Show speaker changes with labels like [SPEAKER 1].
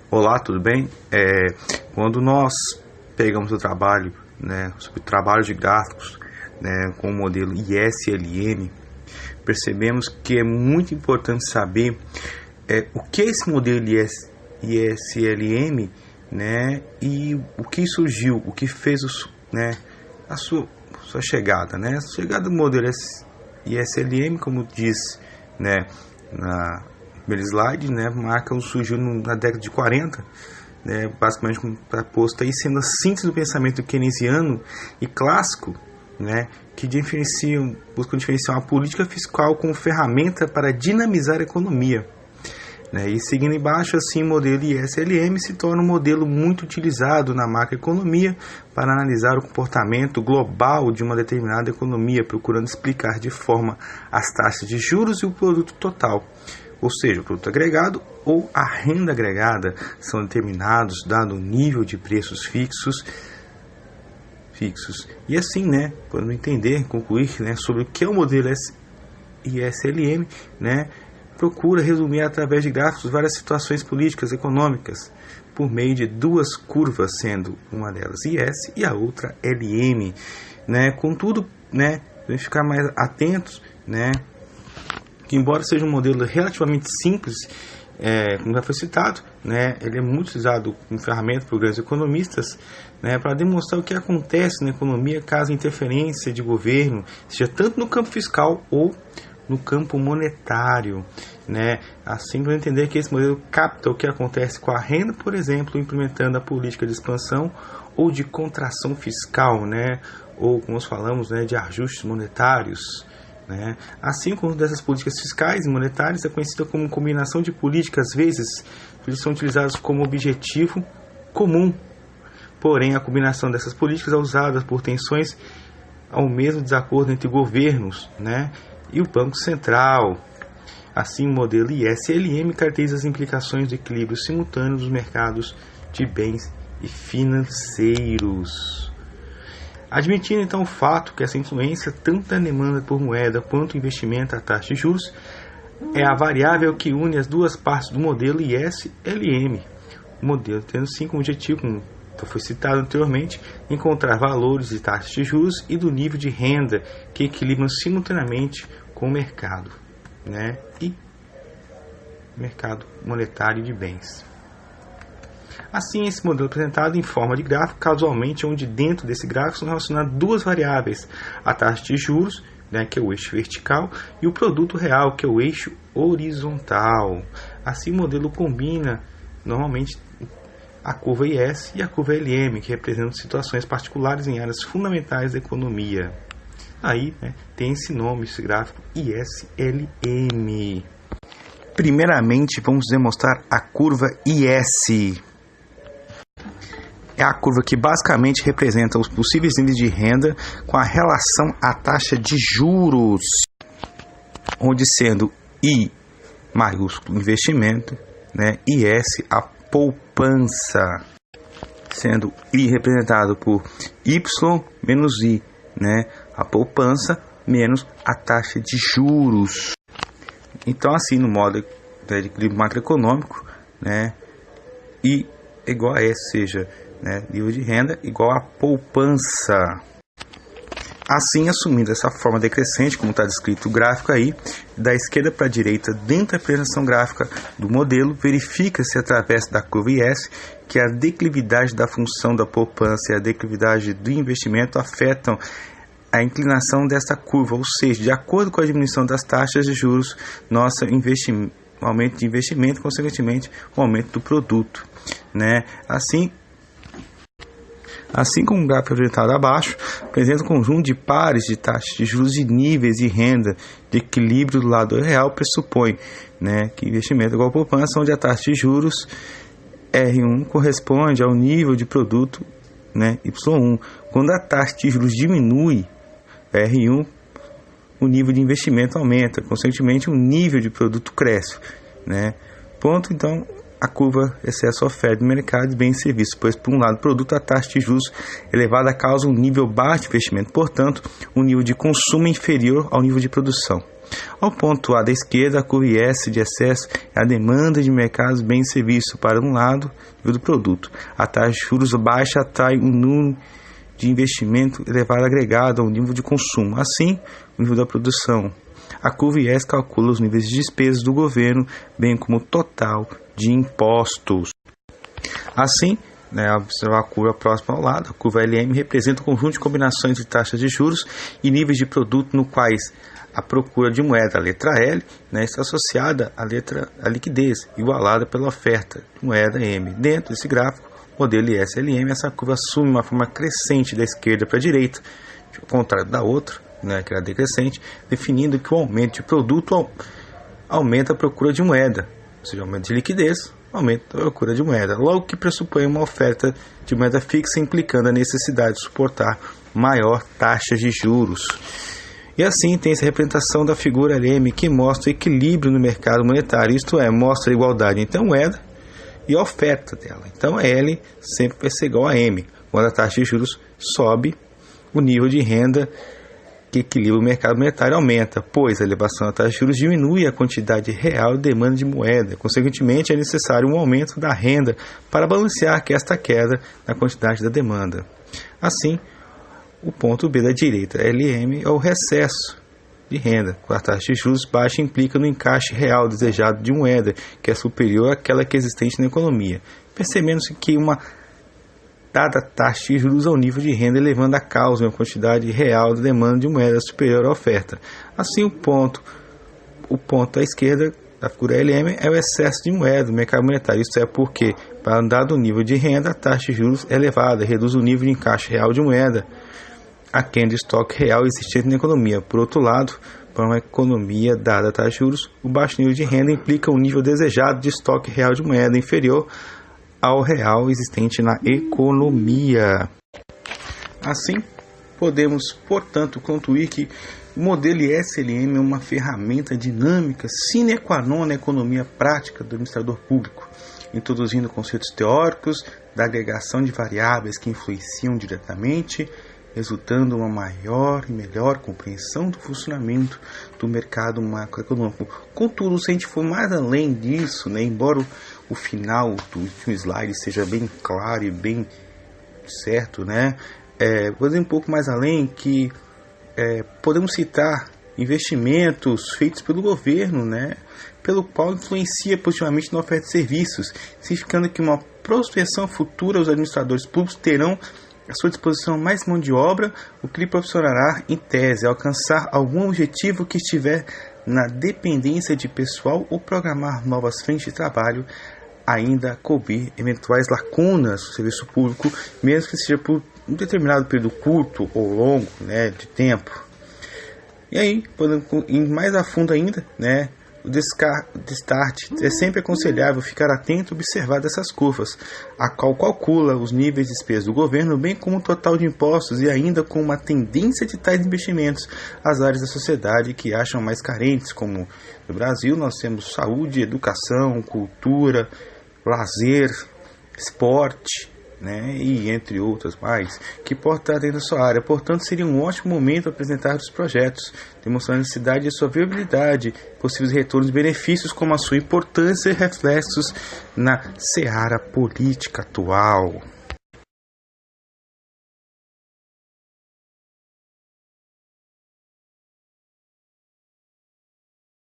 [SPEAKER 1] Olá, tudo bem? Quando nós pegamos o trabalho, sobre o trabalho de gráficos, com o modelo ISLM, percebemos que é muito importante saber o que é esse modelo ISLM, e o que surgiu, o que fez a sua chegada, A chegada do modelo ISLM, como diz, na primeiro slide, surgiu na década de 40, basicamente proposto aí sendo a síntese do pensamento keynesiano e clássico, que buscam diferenciar uma política fiscal como ferramenta para dinamizar a economia. E seguindo embaixo, assim, o modelo ISLM se torna um modelo muito utilizado na macroeconomia para analisar o comportamento global de uma determinada economia, procurando explicar de forma as taxas de juros e o produto total. Ou seja, o produto agregado ou a renda agregada são determinados dado o nível de preços fixos. E assim, podemos entender, concluir, sobre o que é o modelo ISLM, procura resumir através de gráficos várias situações políticas e econômicas por meio de duas curvas, sendo uma delas IS e a outra LM. Contudo, devemos ficar mais atentos, que embora seja um modelo relativamente simples, como já foi citado, ele é muito usado como ferramenta por grandes economistas, para demonstrar o que acontece na economia caso a interferência de governo seja tanto no campo fiscal ou no campo monetário, Assim, para entender que esse modelo capta o que acontece com a renda, por exemplo, implementando a política de expansão ou de contração fiscal, ou como nós falamos, de ajustes monetários. Assim como dessas políticas fiscais e monetárias é conhecida como combinação de políticas, às vezes eles são utilizados como objetivo comum, porém a combinação dessas políticas é usada por tensões ao mesmo desacordo entre governos, e o Banco Central. Assim, o modelo ISLM caracteriza as implicações do equilíbrio simultâneo dos mercados de bens e financeiros. Admitindo então o fato que essa influência, tanto da demanda por moeda quanto do investimento à taxa de juros, é a variável que une as duas partes do modelo ISLM. O modelo tendo sim como objetivo, como foi citado anteriormente, encontrar valores de taxas de juros e do nível de renda que equilibram simultaneamente com o mercado, e mercado monetário de bens. Assim, esse modelo é apresentado em forma de gráfico, casualmente, onde dentro desse gráfico são relacionadas duas variáveis, a taxa de juros, que é o eixo vertical, e o produto real, que é o eixo horizontal. Assim, o modelo combina, normalmente, a curva IS e a curva LM, que representam situações particulares em áreas fundamentais da economia. Aí, tem esse nome, esse gráfico, ISLM. Primeiramente, vamos demonstrar a curva IS. É a curva que basicamente representa os possíveis níveis de renda com a relação à taxa de juros, onde sendo I maiúsculo investimento, e S a poupança, sendo I representado por Y menos I, a poupança menos a taxa de juros. Então, assim, no modo de equilíbrio macroeconômico, I igual a S, seja, nível de renda igual a poupança. Assim, assumindo essa forma decrescente, como está descrito o gráfico aí, da esquerda para a direita, dentro da apresentação gráfica do modelo, verifica-se através da curva IS que a declividade da função da poupança e a declividade do investimento afetam a inclinação desta curva, ou seja, de acordo com a diminuição das taxas de juros, nosso aumento de investimento, consequentemente, o aumento do produto. Assim como o gráfico apresentado abaixo, apresenta um conjunto de pares de taxas de juros e níveis de renda de equilíbrio do lado real, pressupõe que investimento igual a poupança, onde a taxa de juros R1 corresponde ao nível de produto Y1. Quando a taxa de juros diminui, R1, o nível de investimento aumenta, consequentemente o nível de produto cresce. Ponto, então, a curva excesso oferta do mercado de bens e serviços, pois, por um lado, produto a taxa de juros elevada causa um nível baixo de investimento, portanto, um nível de consumo inferior ao nível de produção. Ao ponto A da esquerda, a curva IS de excesso é a demanda de mercados, bens e serviços para um lado do produto. A taxa de juros baixa atrai um número de investimento elevado agregado ao nível de consumo, assim, o nível da produção. A curva IS calcula os níveis de despesas do governo, bem como o total de impostos. Assim, observar a curva próxima ao lado, a curva LM representa o conjunto de combinações de taxas de juros e níveis de produto no quais a procura de moeda, a letra L, está associada à liquidez, igualada pela oferta de moeda M. Dentro desse gráfico, modelo IS-LM, essa curva assume uma forma crescente da esquerda para a direita, ao contrário da outra, que era decrescente, definindo que o aumento de produto aumenta a procura de moeda, ou seja, aumento de liquidez, aumenta a procura de moeda, logo que pressupõe uma oferta de moeda fixa, implicando a necessidade de suportar maior taxa de juros. E assim tem essa representação da figura LM que mostra o equilíbrio no mercado monetário, isto é, mostra a igualdade entre a moeda e a oferta dela. Então L sempre vai ser igual a M. Quando a taxa de juros sobe, o nível de renda que equilibra o mercado monetário aumenta, pois a elevação da taxa de juros diminui a quantidade real de demanda de moeda. Consequentemente, é necessário um aumento da renda para balancear esta queda na quantidade da demanda. Assim, o ponto B da direita, LM, é o recesso de renda. Com a taxa de juros baixa implica no encaixe real desejado de moeda, que é superior àquela que é existente na economia. Percebendo-se que uma dada taxa de juros ao nível de renda, elevando a causa uma quantidade real de demanda de moeda superior à oferta. Assim, o ponto à esquerda da figura LM é o excesso de moeda do mercado monetário. Isso é porque, para um dado nível de renda, a taxa de juros é elevada, reduz o nível de encaixe real de moeda, aquém do estoque real existente na economia. Por outro lado, para uma economia dada a taxa de juros, o baixo nível de renda implica um nível desejado de estoque real de moeda inferior ao real existente na economia. Assim, podemos, portanto, concluir que o modelo IS-LM é uma ferramenta dinâmica sine qua non na economia prática do administrador público, introduzindo conceitos teóricos da agregação de variáveis que influenciam diretamente, resultando em uma maior e melhor compreensão do funcionamento do mercado macroeconômico. Contudo, se a gente for mais além disso, embora o final do último slide seja bem claro e bem certo, vou dizer um pouco mais além que podemos citar investimentos feitos pelo governo, pelo qual influencia positivamente na oferta de serviços, significando que uma prospecção futura os administradores públicos terão à sua disposição mais mão de obra, o que lhe proporcionará, em tese, alcançar algum objetivo que estiver na dependência de pessoal ou programar novas frentes de trabalho, ainda cobrir eventuais lacunas do serviço público, mesmo que seja por um determinado período curto ou longo de tempo. E aí, podemos ir mais a fundo ainda, o destarte é sempre aconselhável ficar atento e observar dessas curvas, a qual calcula os níveis de despesa do governo, bem como o total de impostos e ainda com uma tendência de tais investimentos às áreas da sociedade que acham mais carentes, como no Brasil nós temos saúde, educação, cultura, lazer, esporte, e entre outras mais, que podem estar dentro da sua área. Portanto, seria um ótimo momento para apresentar os projetos, demonstrando a necessidade de sua viabilidade, possíveis retornos e benefícios, como a sua importância e reflexos na seara política atual.